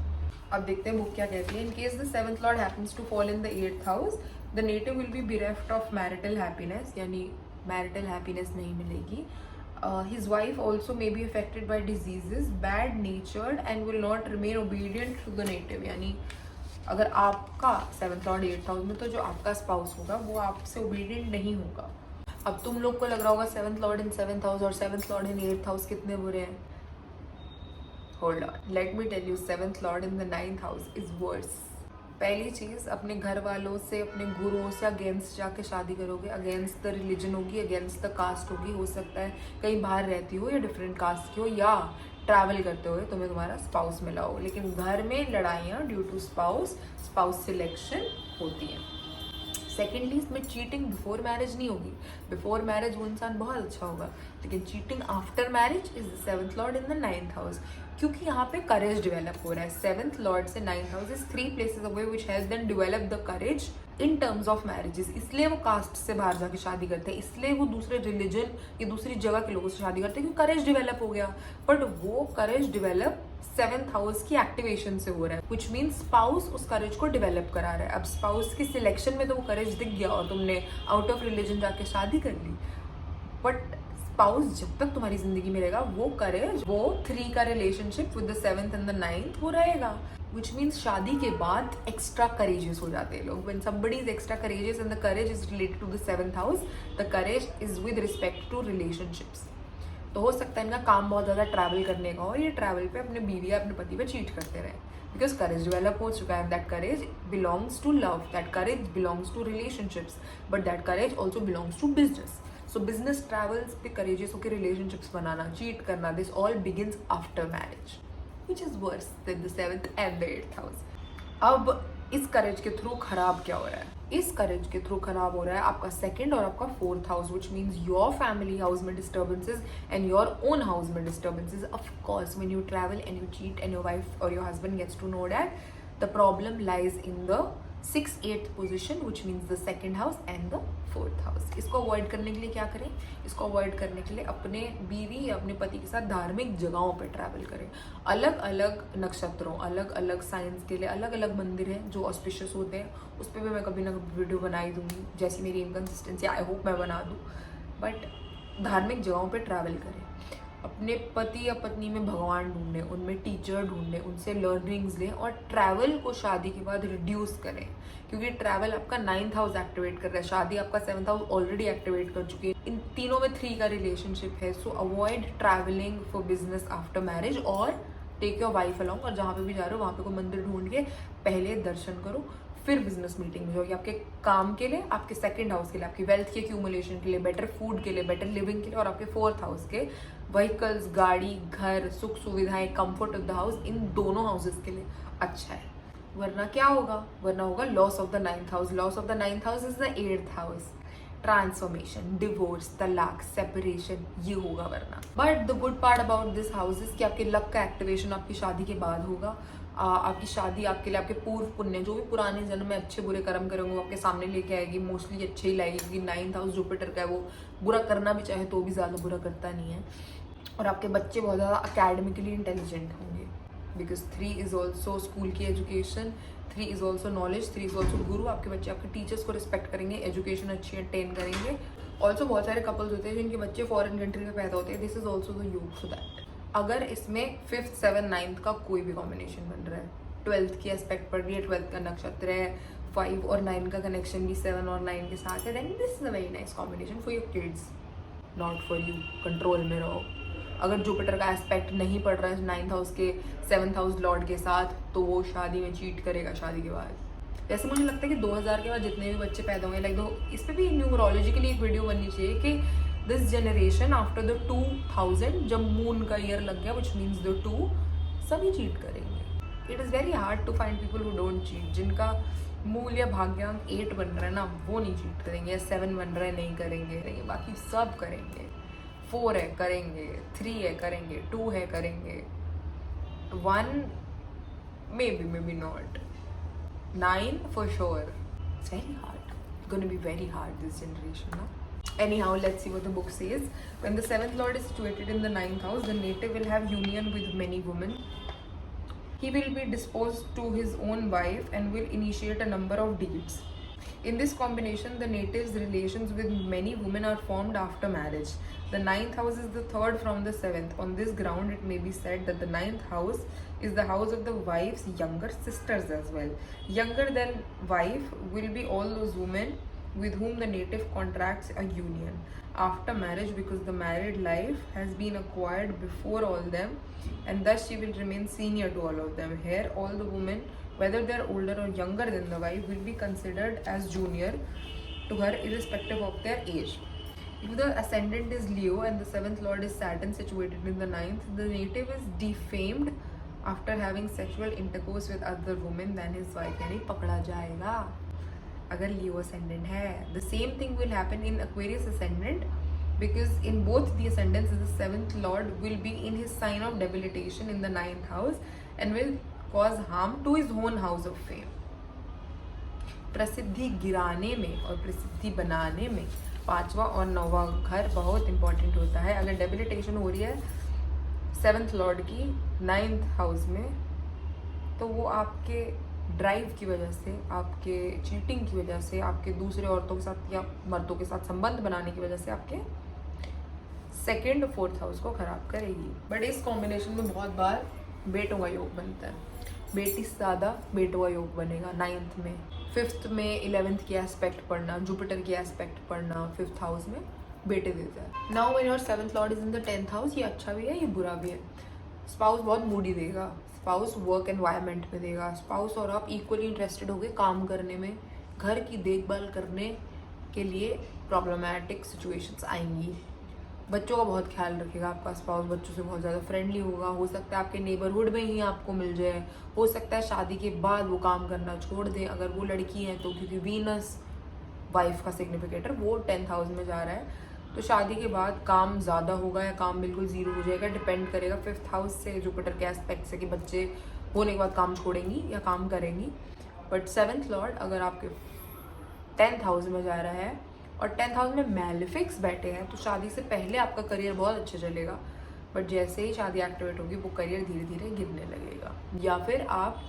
अब देखते हैं बुक क्या कहती है। In case the 7th lord happens to fall in the 8th house, the native will be bereft of marital happiness, यानी मैरिटल हैप्पीनेस नहीं मिलेगी। His wife also may be affected by diseases, bad natured and will not remain obedient to the native। यानी अगर आपका 7th Lord 8th house में, तो जो आपका स्पाउस होगा वो आपसे ओबीडियंट नहीं होगा। अब तुम लोग को लग रहा होगा 7th लॉर्ड इन 7th हाउस और 7th लॉर्ड इन 8th हाउस कितने बुरे हैं. Hold on, let me tell you, 7th lord in the 9th house is worse. पहली चीज़, अपने घर वालों से, अपने गुरुओं से अगेंस्ट जाके शादी करोगे. अगेंस्ट द रिलीजन होगी, अगेंस्ट द कास्ट होगी. हो सकता है कहीं बाहर रहती हो या डिफरेंट कास्ट की हो, या ट्रैवल करते हुए तुम्हें तुम्हारा स्पाउस मिला हो. लेकिन घर में लड़ाइयाँ ड्यू टू स्पाउस सिलेक्शन होती हैं. सेकेंडली, इसमें चीटिंग बिफोर मैरिज नहीं होगी. बिफोर मैरिज वो इंसान बहुत अच्छा होगा, लेकिन cheating after marriage is the 7th lord in the 9th house. क्योंकि यहाँ पे करेज डेवलप हो रहा है. 7th लॉर्ड से 9th house is 3 places away which has then develop the courage in terms of marriages. इसलिए वो कास्ट से बाहर जाके शादी करते हैं, इसलिए वो दूसरे रिलीजन या दूसरी जगह के लोगों से शादी करते हैं, क्योंकि करेज डेवलप हो गया. बट वो करेज डेवलप 7th हाउस की एक्टिवेशन से हो रहा है, विच मीन स्पाउस उस करेज को डेवलप करा रहा है. अब स्पाउस की सिलेक्शन में तो वो करेज दिख गया और तुमने आउट ऑफ रिलीजन जाके शादी कर ली. बट स्पाउस जब तक तुम्हारी जिंदगी में रहेगा, वो करेज, वो 3 का relationship with the 7th and the 9th वो रहेगा. विच मीन्स शादी के बाद एक्स्ट्रा करेजियस हो जाते हैं लोग. When somebody is extra courageous and the courage is related to the 7th house, the courage is with respect to relationships. तो हो सकता है इनका काम बहुत ज़्यादा ट्रैवल करने का हो, ये ट्रैवल पे अपने बीवी या अपने पति पे चीट करते रहे. बिकॉज करेज डेवलप हो चुका है. That courage belongs to love, that courage belongs to relationships, but that courage also belongs to business. So business travels पे करेजियस होकर रिलेशनशिप्स बनाना, चीट करना, this all begins after marriage, which is worse than the 7th and the 8th house. अब इस करेज के through खराब क्या हो रहा है? इस करेज के थ्रू खराब हो रहा है आपका 2nd और आपका 4th house, which means your family house में disturbances and your own house में disturbances. Of course when you travel and you cheat and your wife और your husband gets to know that, the problem lies in the 6th 8th position, which means the 2nd house and the 4th house. इसको avoid करने के लिए क्या करें? इसको avoid करने के लिए अपने बीवी या अपने पति के साथ धार्मिक जगहों पर ट्रैवल करें. अलग अलग नक्षत्रों, अलग अलग साइंस के लिए अलग अलग मंदिर हैं जो ऑस्पिशियस होते हैं. उस पर भी मैं कभी ना कभी वीडियो बना ही दूंगी, जैसी मेरी इनकन्सिस्टेंसी आई होप मैं बना दूँ. बट धार्मिक जगहों पर ट्रैवल करें. अपने पति या पत्नी में भगवान ढूंढें, उनमें टीचर ढूंढें, उनसे लर्निंग्स लें और ट्रैवल को शादी के बाद रिड्यूस करें. क्योंकि ट्रैवल आपका 9th हाउस एक्टिवेट कर रहा है, शादी आपका 7th हाउस ऑलरेडी एक्टिवेट कर चुकी है. इन तीनों में 3 का रिलेशनशिप है. सो avoid travelling for business after marriage और टेक योर वाइफ अलॉन्ग. और जहाँ पे भी जा रहे हो वहाँ पे कोई मंदिर ढूंढ के पहले दर्शन करो, फिर बिजनेस मीटिंग में जाओ. आपके काम के लिए, आपके 2nd हाउस के लिए, आपकी वेल्थ के एक्यूमुलेशन के लिए, बेटर फूड के लिए, बेटर लिविंग के लिए, और आपके 4th हाउस के व्हीकल्स, गाड़ी, घर, सुख सुविधाएं, कंफर्ट ऑफ द हाउस, इन दोनों हाउसेस के लिए अच्छा है. वरना क्या होगा? वरना होगा loss of the 9th house. Loss of the 9th house is the 8th house. Transformation, divorce, तलाक, सेपरेशन, ये होगा वरना. But the good part about this house is कि आपके लक का एक्टिवेशन आपकी शादी के बाद होगा. आपकी शादी आपके लिए आपके पूर्व पुण्य, जो भी पुराने जन्म में अच्छे बुरे कर्म करेंगे वो आपके सामने लेके आएगी. मोस्टली अच्छे ही लाएगी, क्योंकि 9th हाउस जुपिटर का है, वो बुरा करना भी चाहे तो भी ज़्यादा बुरा करता नहीं है. और आपके बच्चे बहुत ज़्यादा अकेडमिकली इंटेलिजेंट होंगे, बिकॉज 3 इज ऑल्सो स्कूल की education, 3 is also knowledge, 3 is also गुरु. आपके बच्चे आपके टीचर्स को रिस्पेक्ट करेंगे, एजुकेशन अच्छी अटेन करेंगे. ऑल्सो बहुत सारे कपल्स होते हैं जिनके बच्चे फॉरेन कंट्री में पैदा होते हैं. दिस इज ऑल्सो द योग फॉर दैट. अगर इसमें 5th 7th 9th का कोई भी कॉम्बिनेशन बन रहा है, 12th की एस्पेक्ट पर भी है, 12th का नक्षत्र है, 5 और 9 का कनेक्शन भी 7 और 9 के साथ है, then this is a very nice combination for your kids, not for you. Control में रहो. अगर जुपिटर का एस्पेक्ट नहीं पड़ रहा है 9th हाउस के 7th हाउस लॉर्ड के साथ, तो वो शादी में चीट करेगा शादी के बाद. वैसे मुझे लगता है कि 2000 के बाद जितने भी बच्चे पैदा होंगे, लाइक इस पर भी न्यूमरोलॉजी के लिए एक वीडियो बननी चाहिए कि दिस जनरेशन आफ्टर द 2000, जब मून का ईयर लग गया, विच मीन्स द 2, सभी चीट करेंगे. It is very hard to find people who don't cheat. जिनका मूल या भाग्यांक 8 बन रहा है ना, वो नहीं चीट करेंगे, या 7 बन रहा है नहीं करेंगे, बाकी सब करेंगे. 4 है करेंगे, 3 है करेंगे, 2 है करेंगे, 1 may be not, 9 for sure. It's very hard. It's going to be very hard this generation, no? Anyhow, let's see what the book says. When the 7th lord is situated in the 9th house, the native will have union with many women. He will be disposed to his own wife and will initiate a number of deeds. In this combination, the native's relations with many women are formed after marriage. The 9th house is the third from the 7th. On this ground, it may be said that the 9th house is the house of the wife's younger sisters as well. Younger than wife will be all those women with whom the native contracts a union after marriage, because the married life has been acquired before all them, and thus she will remain senior to all of them. Here, all the women, whether they are older or younger than the wife, will be considered as junior to her irrespective of their age. If the ascendant is Leo and the seventh lord is Saturn situated in the ninth, the native is defamed after having sexual intercourse with other women than his wife, यानी पकड़ा जाएगा अगर Leo ascendant है. The same thing will happen in Aquarius ascendant, because in both the ascendants the seventh lord will be in his sign of debilitation in the ninth house and will cause harm to his own house of fame. प्रसिद्धि गिराने में और प्रसिद्धि बनाने में पांचवा और नौवा घर बहुत इंपॉर्टेंट होता है. अगर डेबिलिटेशन हो रही है सेवन्थ लॉर्ड की नाइन्थ हाउस में, तो वो आपके ड्राइव की वजह से, आपके चीटिंग की वजह से, आपके दूसरे औरतों के साथ या मर्दों के साथ संबंध बनाने की वजह से आपके सेकेंड और फोर्थ हाउस को खराब करेगी. बट इस कॉम्बिनेशन में बहुत बार बेटों का योग बनता है. बेटी से ज़्यादा बेटों का योग बनेगा नाइन्थ में. फिफ्थ में 11th की एस्पेक्ट पढ़ना, जुपिटर की एस्पेक्ट पढ़ना फिफ्थ हाउस में बेटे देता है. Now when your seventh Lord is in the 10th house, ये अच्छा भी है ये बुरा भी है. स्पाउस बहुत मूडी देगा, स्पाउस वर्क एनवायरनमेंट में देगा. स्पाउस और आप इक्वली इंटरेस्टेड होगे काम करने में, घर की देखभाल करने के लिए प्रॉब्लमैटिक सिचुएशंस आएंगी. बच्चों का बहुत ख्याल रखेगा आपका स्पाउस, बच्चों से बहुत ज़्यादा फ्रेंडली होगा. हो सकता है आपके नेबरहुड में ही आपको मिल जाए, हो सकता है शादी के बाद वो काम करना छोड़ दें अगर वो लड़की है तो, क्योंकि वीनस वाइफ का सिग्निफिकेटर वो 10th हाउस में जा रहा है, तो शादी के बाद काम ज़्यादा होगा या काम बिल्कुल ज़ीरो हो जाएगा, डिपेंड करेगा फिफ्थ हाउस से, जुपिटर के एस्पेक्ट से, कि बच्चे होने के बाद काम छोड़ेंगी या काम करेंगी. बट सेवन्थ लॉर्ड अगर आपके 10th हाउस में जा रहा है और 10th हाउस में मैलिफिक्स बैठे हैं, तो शादी से पहले आपका करियर बहुत अच्छा चलेगा. बट जैसे ही शादी एक्टिवेट होगी वो करियर धीरे धीरे गिरने लगेगा, या फिर आप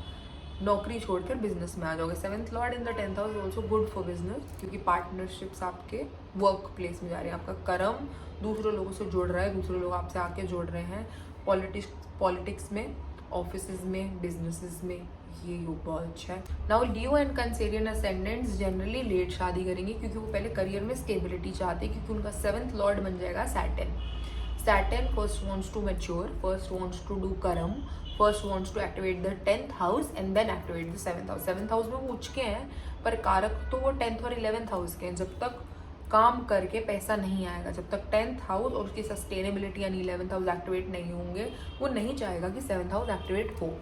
नौकरी छोड़कर बिजनेस में आ जाओगे. Seventh Lord in the 10th house also good for business, क्योंकि पार्टनरशिप्स आपके वर्क प्लेस में जा रही है. आपका कर्म दूसरे लोगों से जुड़ रहा है, दूसरे लोग आपसे आके जुड़ रहे हैं. पॉलिटिक्स में, ऑफिस में, बिजनेसेस में ये योग बहुत अच्छा है. Now Leo and Cancerian ascendants generally late शादी करेंगे, क्योंकि वो पहले करियर में स्टेबिलिटी चाहते हैं, क्योंकि उनका सेवन्थ लॉर्ड बन जाएगा Saturn. Saturn first wants to mature, first wants to do karam, first wants to activate the 10th house and then activate the 7th house. 7th house में वो उच्च के हैं, पर कारक तो वो 10th और 11th हाउस के हैं. जब तक काम करके पैसा नहीं आएगा, जब तक 10th हाउस और उसकी सस्टेनेबिलिटी यानी 11th हाउस एक्टिवेट नहीं होंगे, वो नहीं चाहेगा कि 7th हाउस एक्टिवेट हो.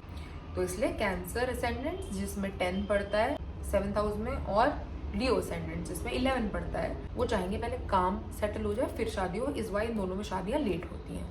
तो इसलिए कैंसर असेंडेंट जिसमें 10 पड़ता है 7th हाउस में, और लियो असेंडेंट जिसमें 11 पड़ता है, वो चाहेंगे पहले काम सेटल हो जाए फिर शादी हो. इस वाई इन दोनों में शादियाँ लेट होती हैं.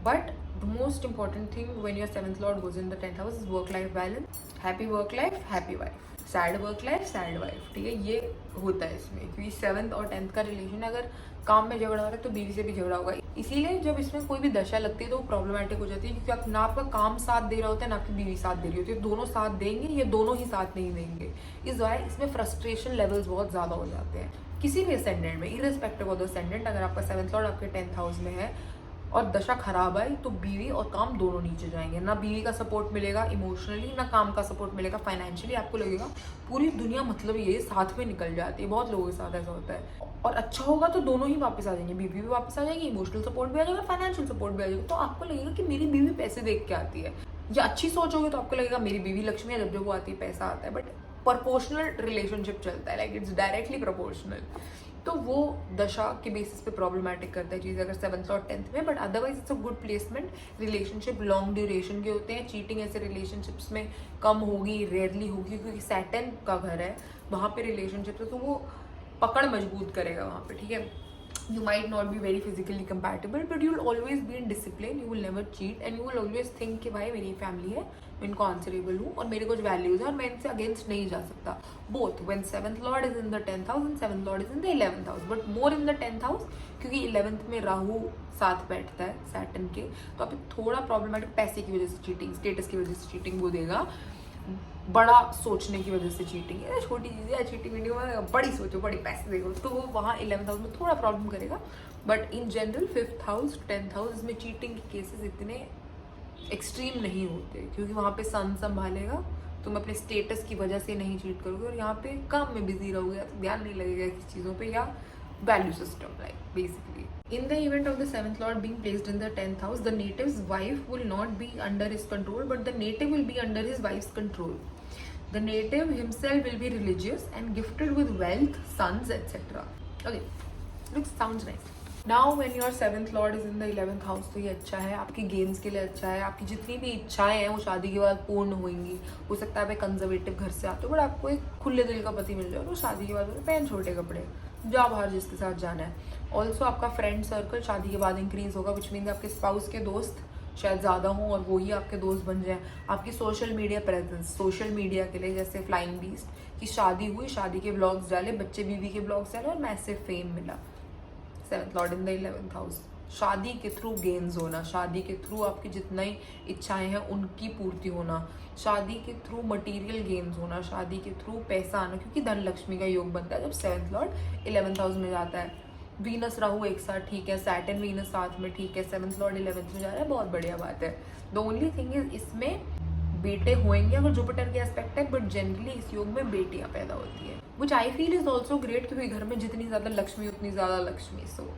But the most important thing when your 7th Lord goes in the 10th house is work life balance. Happy work life, happy wife. Sad work life, sad wife. ठीक है, ये होता है इसमें, क्योंकि 7th और 10th का रिलेशन अगर काम में झगड़ा हो रहा है तो बीवी से भी झगड़ा होगा. इसीलिए जब इसमें कोई भी दशा लगती है तो वो प्रॉब्लमेटिक हो जाती है, क्योंकि आप ना आपका काम साथ दे रहा होता है ना आपकी बीवी साथ दे रही होती है. दोनों साथ देंगे, ये दोनों ही साथ नहीं देंगे. इस वजह इसमें फ्रस्ट्रेशन लेवल्स बहुत ज़्यादा हो जाते हैं किसी भी असेंडेंट में, इररिस्पेक्टिव ऑफ द असेंडेंट. अगर आपका 7th लॉर्ड आपके 10th हाउस में है और दशा खराब आई तो बीवी और काम दोनों नीचे जाएंगे. ना बीवी का सपोर्ट मिलेगा इमोशनली, ना काम का सपोर्ट मिलेगा फाइनेंशियली. आपको लगेगा पूरी दुनिया मतलब ये साथ में निकल जाती है. बहुत लोगों के साथ ऐसा होता है. और अच्छा होगा तो दोनों ही वापस आ जाएंगे, बीवी भी वापस आ जाएगी, इमोशनल सपोर्ट भी आ जाएगा, फाइनेंशियल सपोर्ट भी आ जाएगा. तो आपको लगेगा कि मेरी बीवी पैसे देख के आती है, या अच्छी सोचोगे तो आपको लगेगा मेरी बीवी लक्ष्मी है, जब जब वो आती है पैसा आता है. बट प्रोपोर्शनल रिलेशनशिप चलता है, लाइक इट्स डायरेक्टली प्रोपोर्शनल. तो वो दशा के बेसिस पे प्रॉब्लमेटिक करता है चीज़ अगर 7th और 10th में. But otherwise it's a good placement. Relationship long duration के होते हैं. चीटिंग ऐसे रिलेशनशिप्स में कम होगी, रेयरली होगी, क्योंकि सैटर्न का घर है वहाँ पे रिलेशनशिप है, तो वो पकड़ मजबूत करेगा वहाँ पे. ठीक है, you might not be very physically compatible, but you'll always be in discipline, you will never cheat, and you will always think कि भाई मेरी फैमिली है, मैं इनको आंसरेबल हूँ और मेरे कुछ वैल्यूज हैं और मैं इनसे अगेंस्ट नहीं जा सकता. Both when 7th lord is in the 10th house and 7th lord is in the 11th house, but more in the 10th house, क्योंकि 11th में राहु साथ बैठता है सैटर्न के, तो आप थोड़ा प्रॉब्लमेटिक पैसे की वजह से चीटिंग, स्टेटस की वजह से चीटिंग वो देगा, बड़ा सोचने की वजह से चीटिंग है. छोटी चीज़ें है चीटिंग वीडियो में, बड़ी सोचो, बड़ी पैसे देखो, तो वो वहाँ 11th हाउस में थोड़ा प्रॉब्लम करेगा. But in general 5th house 10th house में चीटिंग के केसेस इतने एक्सट्रीम नहीं होते, क्योंकि वहाँ पे सन संभालेगा, तुम अपने स्टेटस की वजह से नहीं चीट करोगे और यहाँ पे काम में बिजी रहोगे, तो ध्यान नहीं लगेगा किसी चीज़ों पे, या value system like basically. In the event of the seventh lord being placed in the 10th house, the native's wife will not be under his control, but the native will be under his wife's control. The native himself will be religious and gifted with wealth, sons, etc. Okay, looks sounds nice. Now when your seventh lord is in the 11th house, तो ये अच्छा है, आपकी games के लिए अच्छा है, आपकी जितनी भी इच्छाएं हैं वो शादी के बाद पूर्ण होंगी. हो सकता है आप एक कंजर्वेटिव घर से आते हो, बट आपको एक खुले दिल का पति मिल जाए तो शादी के बाद पहन छोटे कपड़े, जा बाहर जिसके साथ जाना है. ऑल्सो आपका फ्रेंड सर्कल शादी के बाद इंक्रीज होगा, विच मीन्स आपके स्पाउस के दोस्त शायद ज़्यादा हों और वो ही आपके दोस्त बन जाएं. आपकी social media presence, social media के लिए जैसे फ्लाइंग बीस्ट की शादी हुई, शादी के ब्लॉग्स डाले, बच्चे बीवी के ब्लॉग्स डाले और मैसिव फेम मिला. Seventh Lord in the 11th house, शादी के थ्रू गेन्स होना, शादी के थ्रू आपकी जितना ही इच्छाएं हैं उनकी पूर्ति होना, शादी के थ्रू मटेरियल गेन्स होना, शादी के थ्रू पैसा आना, क्योंकि धन लक्ष्मी का योग बनता है जब सेवंथ लॉर्ड 11th हाउस में जाता है. वीनस राहु एक साथ ठीक है, सैटर्न वीनस साथ में ठीक है, सेवंथ लॉर्ड 11th में जा रहा है, बहुत बढ़िया बात है. द ओनली थिंग इज इसमें बेटे होंगे अगर जुपिटर के एस्पेक्ट है, बट जनरली इस योग में बेटियां पैदा होती है, which I feel is also great, क्योंकि घर में जितनी ज़्यादा लक्ष्मी उतनी ज़्यादा लक्ष्मी. सो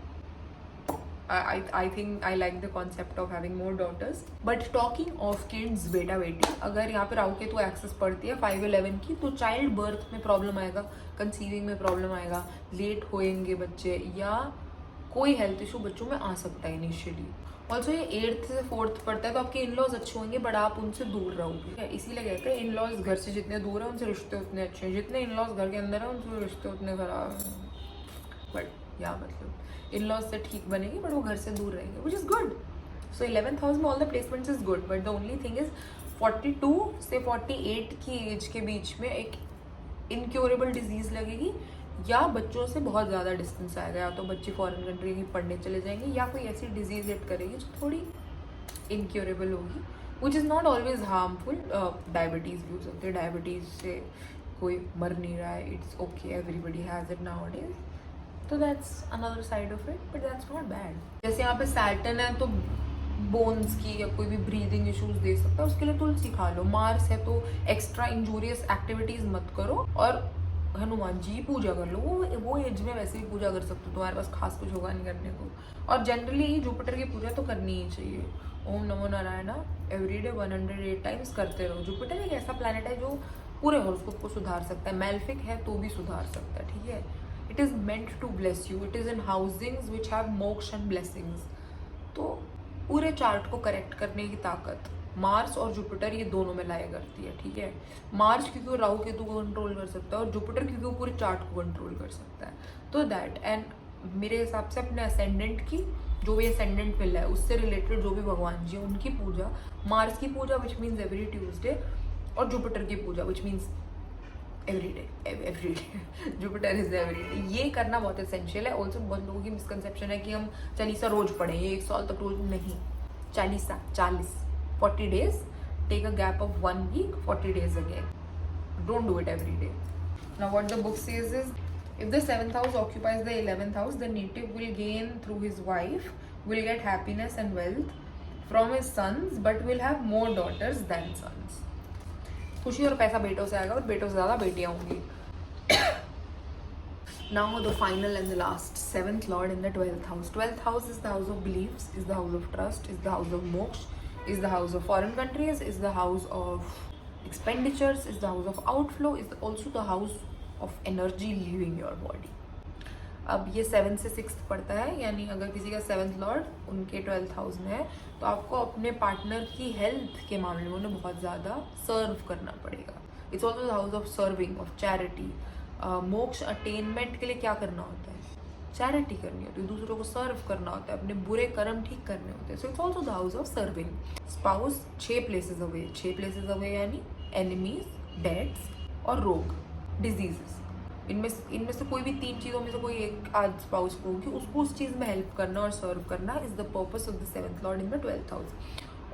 I think I like the concept of having more daughters. But talking of kids, बेटा बेटी, अगर यहाँ पे राहु केतु एक्सेस पड़ती है 5-11 की, तो चाइल्ड बर्थ में प्रॉब्लम आएगा, कंसीविंग में प्रॉब्लम आएगा, लेट होएंगे बच्चे, या कोई हेल्थ इशू बच्चों में आ सकता है इनिशियली. ऑल्सो ये 8th से 4th पड़ता है, तो आपके इन लॉज अच्छे होंगे बट आप उनसे दूर रहोगे. इसीलिए कहते हैं इन लॉज घर से जितने दूर है उनसे रिश्ते उतने अच्छे हैं, जितने इन लॉज घर के अंदर है उनसे रिश्ते उतने खराब हैं. बट या मतलब इन लॉज से ठीक बनेगी बट वो घर से दूर रहेंगे, which is good. So 11th house में all the placements is good, but the only thing is 42 से 48 की एज के बीच में एक इनक्योरेबल डिजीज लगेगी, या बच्चों से बहुत ज़्यादा डिस्टेंस आएगा, या तो बच्चे फॉरेन कंट्री की पढ़ने चले जाएंगे, या कोई ऐसी डिजीज हिट करेगी जो थोड़ी इनक्योरेबल होगी, which is not always harmful. Diabetes भी हो सकती है, डायबिटीज़ से कोई मर नहीं रहा है, it's okay, everybody has it nowadays. तो that's another side of it, but that's not bad. जैसे यहाँ पे सैटर्न है तो बोन्स की या कोई भी ब्रीदिंग इश्यूज दे सकता है, उसके लिए तुलसी खा लो. मार्स है तो एक्स्ट्रा इंजूरियस एक्टिविटीज मत करो, और हनुमान जी पूजा कर लो, वो एज में वैसे भी पूजा कर सकते हो, तुम्हारे पास खास कुछ होगा नहीं करने को. और जनरली जुपिटर की पूजा तो करनी ही चाहिए. ओम नमो नारायणा एवरीडे 108 टाइम्स करते रहो. जुपिटर एक ऐसा प्लैनेट है जो पूरे हॉरोस्कोप को सुधार सकता है, मैल्फिक है तो भी सुधार सकता है, ठीक है. It is meant to bless you, it is in housings which have moksha and blessings. तो पूरे चार्ट को करेक्ट करने की ताकत मार्स और जुपिटर ये दोनों में लाया करती है, ठीक है. मार्स क्योंकि वो राहु केतु को कंट्रोल कर सकता है, और जुपिटर क्योंकि वो पूरे चार्ट को कंट्रोल कर सकता है. तो दैट, एंड मेरे हिसाब से अपने असेंडेंट की जो भी असेंडेंट मिला है उससे रिलेटेड जो भी भगवान जी उनकी पूजा, मार्स की पूजा विच मीन्स एवरी ट्यूजडे, और जुपिटर की पूजा which means every day. Jupiter is every day, ये करना बहुत एसेंशियल है. ऑल्सो बहुत लोगों की मिसकंसेप्शन है कि हम चालीसा रोज पढ़ें, ये 1 साल तक रोज नहीं. Chalisa 40 days, take a gap of 1 week, 40 days again. Don't do it every day. Now what the book says is, if the 7th house occupies the 11th house, the native will gain through his wife, will get happiness and wealth from his sons, but will have more daughters than sons. खुशी और पैसा बेटों से आएगा, और बेटों से ज़्यादा बेटियाँ होंगी. Now the final and the last, 7th lord in the 12th house. 12th house is the house of beliefs, is the house of trust, is the house of moksha, is the house of foreign countries, is the house of expenditures, is the house of outflow, is also the house of energy leaving your body. अब ये 7 से 6 पड़ता है, यानी अगर किसी का 7th Lord उनके 12th हाउस में है तो आपको अपने पार्टनर की हेल्थ के मामले में उन्हें बहुत ज़्यादा सर्व करना पड़ेगा. It's also the house of serving, of charity. मोक्ष अटेनमेंट के लिए क्या करना होता है? चैरिटी करनी होती है, दूसरों को सर्व करना होता है, अपने बुरे कर्म ठीक करने होते हैं. So it's also the house of serving. Spouse 6 places away यानी एनिमीज, डेट्स और रोग, डिजीजेस. इनमें से कोई भी 3 चीज़ों में से कोई एक आज स्पाउस को होगी, उसको उस चीज़ में हेल्प करना और सर्व करना is the purpose of the 7th lord in the 12th house.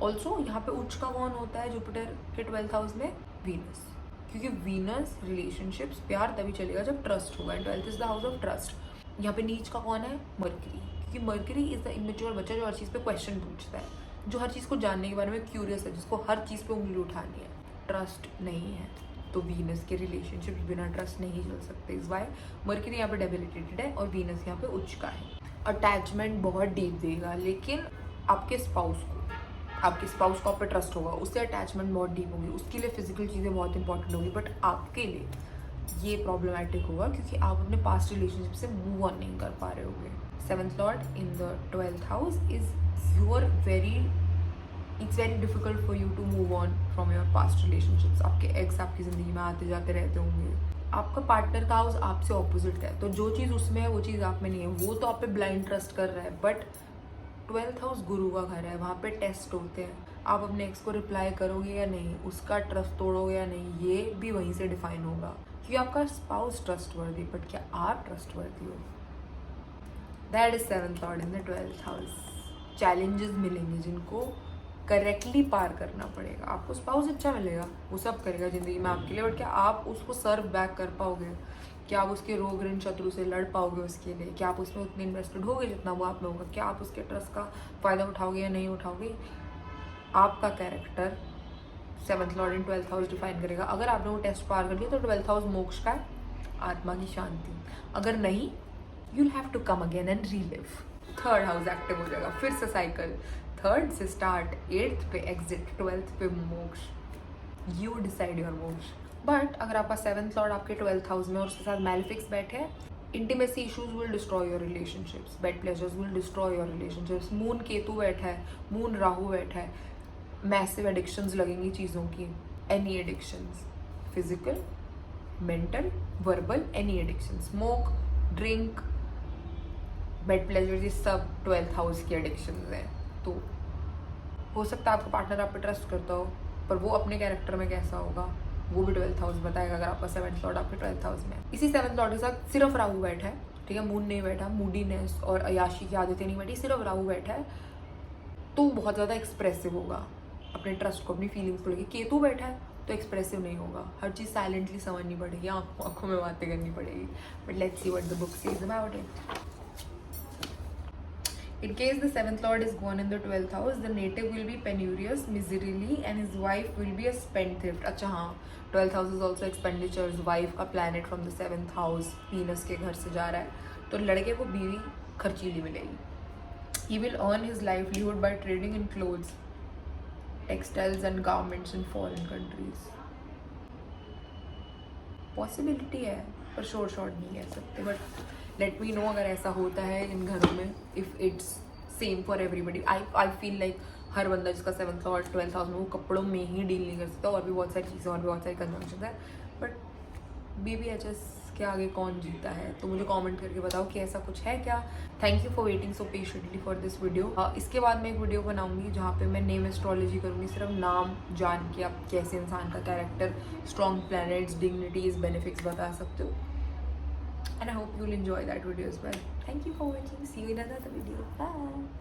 Also यहाँ पे उच्च का कौन होता है जुपिटर के 12th हाउस में? वीनस. क्योंकि वीनस रिलेशनशिप्स, प्यार तभी चलेगा जब ट्रस्ट होगा, and 12th is the house of trust. यहाँ पे नीच का कौन है? मर्करी. क्योंकि मर्करी इज द इमेच्योर बच्चा जो हर चीज़ पे क्वेश्चन पूछता है, जो हर चीज़ को जानने के बारे में क्यूरियस है, जिसको हर चीज़ पे उंगली उठानी है. ट्रस्ट नहीं है, तो वीनस के रिलेशनशिप बिना ट्रस्ट नहीं चल सकते। इस वाई मर्क्यूरी यहाँ पे डेबिलिटेटेड है और वीनस यहाँ पे उच्च का है। अटैचमेंट बहुत डीप देगा, लेकिन आपके स्पाउस को आप पे ट्रस्ट होगा, उससे अटैचमेंट बहुत डीप होगी, उसके लिए फिजिकल चीज़ें बहुत इंपॉर्टेंट होगी, बट आपके लिए ये प्रॉब्लमेटिक होगा क्योंकि आप अपने पास्ट रिलेशनशिप से मूव ऑन नहीं कर पा रहे होगे। 7th lord in the 12th house is it's very difficult for you to move on from your past relationships. आपके एक्स आपकी ज़िंदगी में आते जाते रहते होंगे, आपका पार्टनर का हाउस आपसे ऑपोजिट है, तो जो चीज़ उसमें है वो चीज़ आप में नहीं है, वो तो आप पे ब्लाइंड ट्रस्ट कर रहा है, बट 12th हाउस गुरु का घर है, वहाँ पे टेस्ट होते हैं। आप अपने एक्स को रिप्लाई करोगे या नहीं, उसका ट्रस्ट तोड़ोगे या नहीं, ये भी वहीं से डिफाइन होगा। क्योंकि आपका स्पाउस ट्रस्टवर्दी, बट क्या आप ट्रस्टवर्दी हो? That is 7th lord in the 12th house. Challenges मिलेंगे जिनको करेक्टली पार करना पड़ेगा। आपको स्पाउस अच्छा मिलेगा, वो सब करेगा ज़िंदगी में आपके लिए, बट क्या आप उसको सर्व बैक कर पाओगे? क्या आप उसके रोग ऋण शत्रु से लड़ पाओगे उसके लिए? क्या आप उसमें उतने इन्वेस्टेड होगे जितना वो आप में होगा? क्या आप उसके ट्रस्ट का फ़ायदा उठाओगे या नहीं उठाओगे? आपका कैरेक्टर 7th लॉर्ड इन 12th हाउस डिफाइन करेगा। अगर आपने वो टेस्ट पार कर लिया तो 12th हाउस मोक्ष का है, आत्मा की शांति। अगर नहीं, you'll have to come again and relive. 3rd house active हो जाएगा, फिर से साइकिल। 3rd से स्टार्ट, 8th पे एग्जिट, 12th पे मोक्ष। यू डिसाइड योर मोक्ष। बट अगर आपका 7th लॉर्ड आपके 12th हाउस में और उसके साथ मैलेफिक्स बैठे हैं, intimacy issues will destroy your relationships, bed pleasures will destroy your relationships. Moon Ketu बैठा है, मून राहु बैठा है, मैसिव एडिक्शंस लगेंगी चीज़ों की। Any addictions, physical, mental, verbal, any addiction, smoke, drink, bed pleasures, ये सब 12th हाउस की एडिक्शंस हैं। तो हो सकता है आपका पार्टनर आप पे ट्रस्ट करता हो, पर वो अपने कैरेक्टर में कैसा होगा वो भी 12th हाउस बताएगा। अगर आपका 7th लॉर्ड आपके 12th हाउस में है, इसी 7th लॉर्ड के साथ सिर्फ राहु बैठा है, ठीक है, मून नहीं बैठा, मूडीनेस और अयाशी की आदतें नहीं बैठी, सिर्फ राहु बैठा है, तो बहुत ज़्यादा एक्सप्रेसिव होगा, अपने ट्रस्ट को, अपनी फीलिंग्स को लेकर। केतु बैठा है तो एक्सप्रेसिव नहीं होगा, हर चीज़ साइलेंटली समझनी पड़ेगी, आंखों में बातें करनी पड़ेगी। But let's see what the book says about it. In case the 7th lord is gone in the 12th house, the native will be penurious, miserly, and his wife will be a spendthrift. अच्छा हाँ, 12th house is also expenditures, wife का planet from the 7th house, Venus के घर से जा रहा है, तो लड़के को बीवी खर्चीली मिलेगी। He will earn his livelihood by trading in clothes, textiles and garments in foreign countries. Possibility है, पर शॉर्ट नहीं कह सकते, बट लेट मी नो अगर ऐसा होता है इन घरों में, if it's same for everybody. I feel like हर बंदा जिसका 7th और 12th हाउस में, वो कपड़ों में ही डील नहीं कर सकता, और भी बहुत सारी चीज़ें और भी बहुत सारी कंजम्पशन है, बट BBHS के आगे कौन जीता है? तो मुझे कमेंट करके बताओ कि ऐसा कुछ है क्या। Thank you for waiting so patiently for this video. इसके बाद मैं एक वीडियो बनाऊंगी जहाँ पे मैं नेम एस्ट्रोलॉजी करूँगी, सिर्फ नाम जान के आप कैसे इंसान का character, strong planets, dignities, benefits बता सकते हो। And I hope you'll enjoy that video as well. Thank you for watching. See you in another video. Bye.